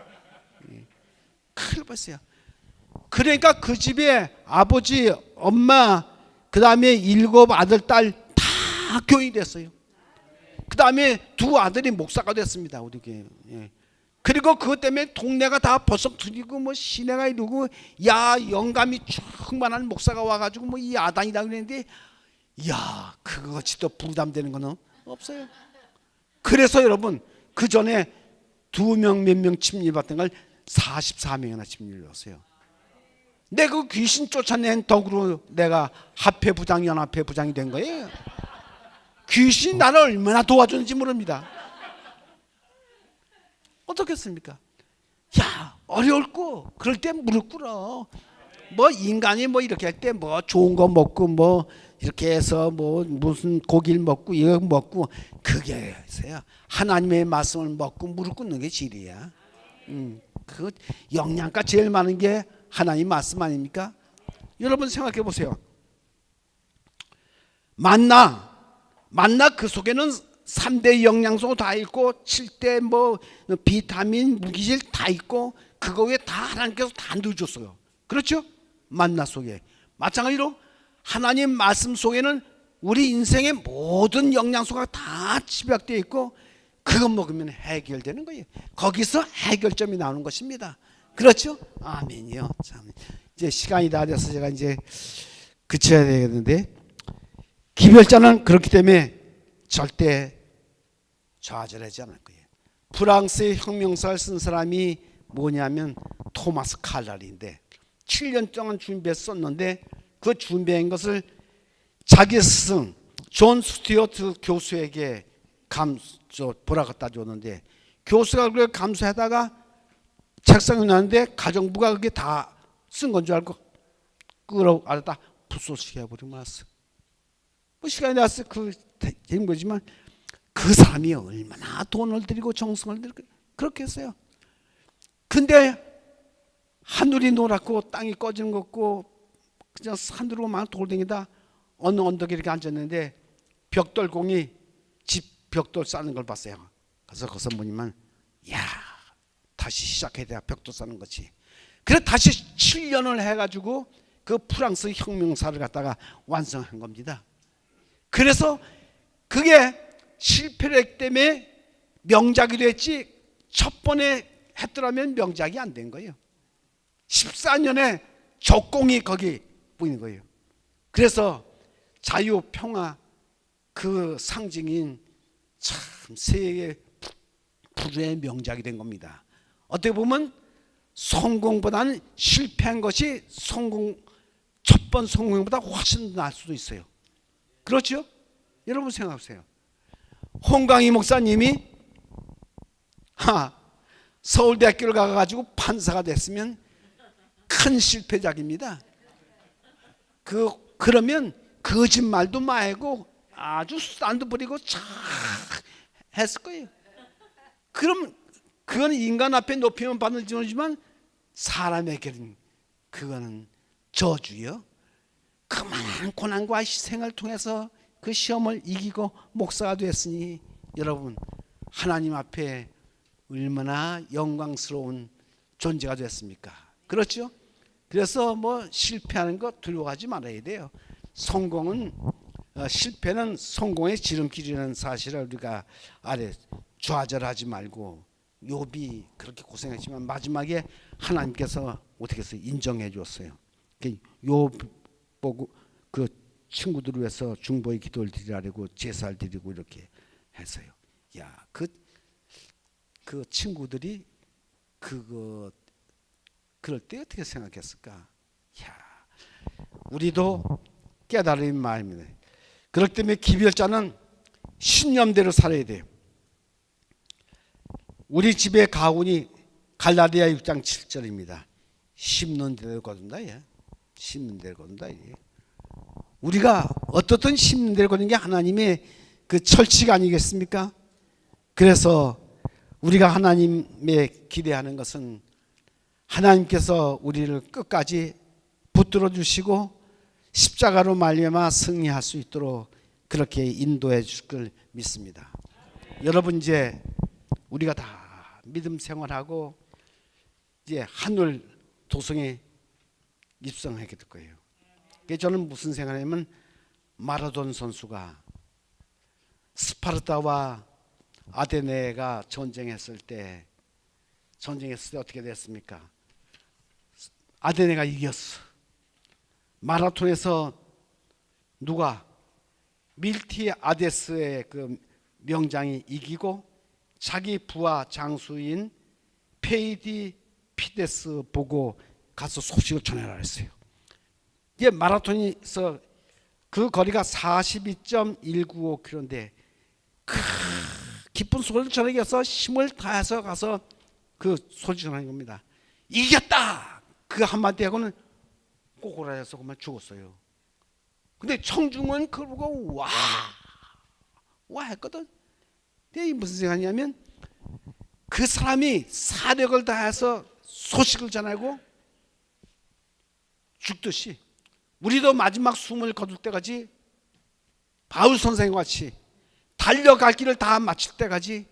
큰일 뻔했어요. 그러니까 그 집에 아버지, 엄마, 그 다음에 7 아들, 딸 다 교인이 됐어요. 그 다음에 2 아들이 목사가 됐습니다. 우리 교회. 그리고 그것 때문에 동네가 다 버석들이고 뭐 시내가 이러고 야 영감이 충만한 목사가 와가지고 뭐 이 야단이다 그랬는데 야 그거같이 또 부담되는 거는 없어요. 그래서 여러분 그 전에 2명 몇 명 침입받던 걸 44명이나 침입했어요. 내가 그 귀신 쫓아낸 덕으로 내가 합회 부장 연합회 부장이 된 거예요. 귀신이 나를 얼마나 도와줬는지 모릅니다. 어떻겠습니까? 야 어려울고 그럴 때 무릎 꿇어. 뭐 인간이 뭐 이렇게 할 때 뭐 좋은 거 먹고 뭐 이렇게 해서 뭐 무슨 고기를 먹고 이거 먹고 그게 있어요. 하나님의 말씀을 먹고 무릎 꿇는 게 진리야. 그 영양가 제일 많은 게 하나님 말씀 아닙니까? 여러분 생각해 보세요. 만나 그 속에는 3대 영양소 다 있고 7대 뭐 비타민 무기질 다 있고 그거 위에 다 하나님께서 다 넣어줬어요. 그렇죠? 만나 속에 마찬가지로 하나님 말씀 속에는 우리 인생의 모든 영양소가 다 집약되어 있고 그거 먹으면 해결되는 거예요. 거기서 해결점이 나오는 것입니다. 그렇죠? 아멘이요. 참 이제 시간이 다 돼서 제가 이제 그쳐야 되겠는데 기별자는 그렇기 때문에 절대 좌절하지 않을 거예요. 프랑스의 혁명사를 쓴 사람이 뭐냐면 토마스 칼날인데 7년 동안 준비해서 썼는데 그 준비한 것을 자기 스승 존 스튜어트 교수에게 보라 갖다 줬는데 교수가 그걸 감수하다가 책상에 놨는데 가정부가 그게 다 쓴 건 줄 알고 알았다 불쏘시개 해버리고 말았어. 뭐 시간이 나서 된 거지만 그 사람이 얼마나 돈을 들이고 정성을 들이고 그렇게 했어요. 근데 하늘이 노랗고 땅이 꺼지는 것 같고 그냥 산으로 막 돌덩이다 어느 언덕에 이렇게 앉았는데 벽돌공이 집 벽돌 쌓는 걸 봤어요. 그래서 거기서 보니만 야 다시 시작해야 돼 벽돌 쌓는 거지. 그래서 다시 7년을 해가지고 그 프랑스 혁명사를 갖다가 완성한 겁니다. 그래서 그게 실패를 했기 때문에 명작이 됐지 첫 번에 했더라면 명작이 안 된 거예요. 14년에 적공이 거기 보이는 거예요. 그래서 자유, 평화 그 상징인 참 세계 부르의 명작이 된 겁니다. 어떻게 보면 성공보다는 실패한 것이 첫 번 성공보다 훨씬 나을 수도 있어요. 그렇죠? 여러분 생각하세요. 홍광희 목사님이 서울대학교를 가가지고 판사가 됐으면 큰 실패작입니다. 그러면 거짓말도 말고 아주 싼도 부리고 참 했을 거예요. 그럼 그건 인간 앞에 높이면 받는 존재지만 사람에게는 그거는 저주요. 그만한 고난과 희생을 통해서 그 시험을 이기고 목사가 됐으니 여러분 하나님 앞에 얼마나 영광스러운 존재가 됐습니까? 그렇죠? 그래서 뭐 실패하는 거 두려워하지 말아야 돼요. 실패는 성공의 지름길이라는 사실을 우리가 좌절하지 말고 욥이 그렇게 고생했지만 마지막에 하나님께서 어떻게 해서 인정해 줬어요. 욥 보고 그 친구들을 위해서 중보의 기도를 드리라고 제사를 드리고 이렇게 해서요. 야, 그 친구들이 그럴 때 어떻게 생각했을까? 야, 우리도 깨달은 마음이네. 그렇기 때문에 기별자는 신념대로 살아야 돼요. 우리 집의 가훈이 갈라디아 6장 7절입니다. 심는 대로 거둔다. 심는 대로 거둔다. 우리가 어떻든 심는 대로 거두는 게 하나님의 그 철칙 아니겠습니까? 그래서 우리가 하나님의 기대하는 것은 하나님께서 우리를 끝까지 붙들어 주시고 십자가로 말미암아 승리할 수 있도록 그렇게 인도해 줄 걸 믿습니다. 여러분 이제 우리가 다 믿음 생활하고 이제 하늘 도성에 입성하게 될 거예요. 저는 무슨 생각하냐면 마라돈 선수가 스파르타와 아테네가 전쟁했을 때 전쟁했을 때 어떻게 됐습니까? 아테네가 이겼어. 마라톤에서 누가 밀티아데스의 그 명장이 이기고 자기 부하 장수인 페이디피데스 보고 가서 소식을 전해라 했어요. 이게 마라톤에서 그 거리가 42.195km인데 기쁜 소리를 전하기 위해서 힘을 다해서 가서 그 소리 전하는 겁니다. 이겼다! 그 한마디 하고는 꼬꾸라져서 그만 죽었어요. 근데 청중은 그걸 보고 와 했거든. 근데 무슨 생각이냐면 그 사람이 사력을 다해서 소식을 전하고 죽듯이 우리도 마지막 숨을 거둘 때까지 바울 선생과 같이 달려갈 길을 다 마칠 때까지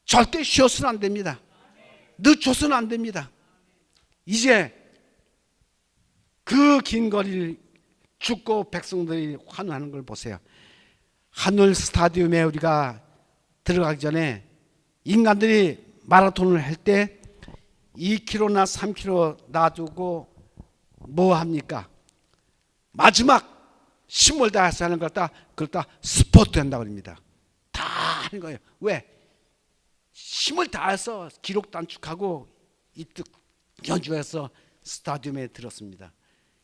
절대 쉬어서는 안 됩니다. 늦춰서는 안 됩니다. 이제 그 긴 거리를 죽고 백성들이 환호하는 걸 보세요. 하늘 스타디움에 우리가 들어가기 전에 인간들이 마라톤을 할 때 2km나 3km 놔두고 뭐 합니까? 마지막 힘을 다해서 하는 걸 그걸 다 스포트 한다고 합니다. 다 하는 거예요. 왜? 힘을 다해서 기록 단축하고 이득 연주해서 스타디움에 들었습니다.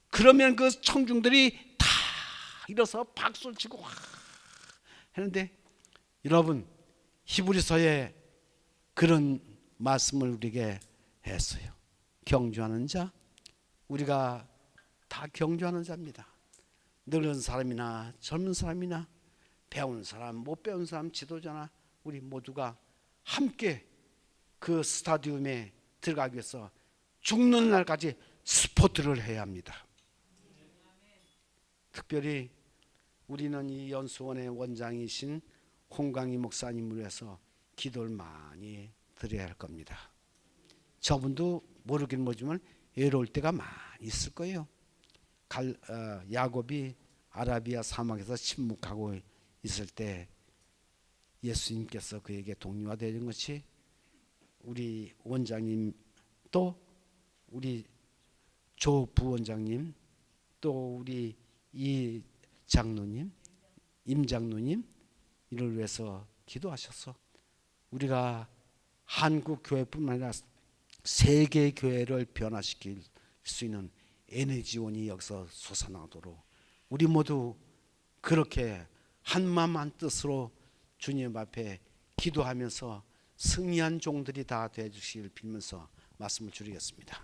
그러면 그 청중들이 다 일어서 박수를 치고 와 하는데 여러분 히브리서에 그런 말씀을 우리에게 했어요. 경주하는 자, 우리가 다 경주하는 자입니다. 늙은 사람이나 젊은 사람이나 배운 사람, 못 배운 사람, 지도자나 우리 모두가 함께 그 스타디움에 들어가기 위해서 죽는 날까지 스포트를 해야 합니다. 특별히 우리는 이 연수원의 원장이신 홍강희 목사님을 위해서 기도를 많이 드려야 할 겁니다. 저분도 모르긴 모르지만 외로울 때가 많이 있을 거예요. 야곱이 아라비아 사막에서 침묵하고 있을 때 예수님께서 그에게 동료가 되는 것이 우리 원장님 또 우리 조 부원장님 또 우리 이 장로님 임 장로님 이를 위해서 기도하셔서 우리가 한국 교회뿐만 아니라 세계 교회를 변화시킬 수 있는 에너지원이 여기서 솟아나도록 우리 모두 그렇게 한마음 한 뜻으로 주님 앞에 기도하면서 승리한 종들이 다 되어주시길 빌면서 말씀을 드리겠습니다.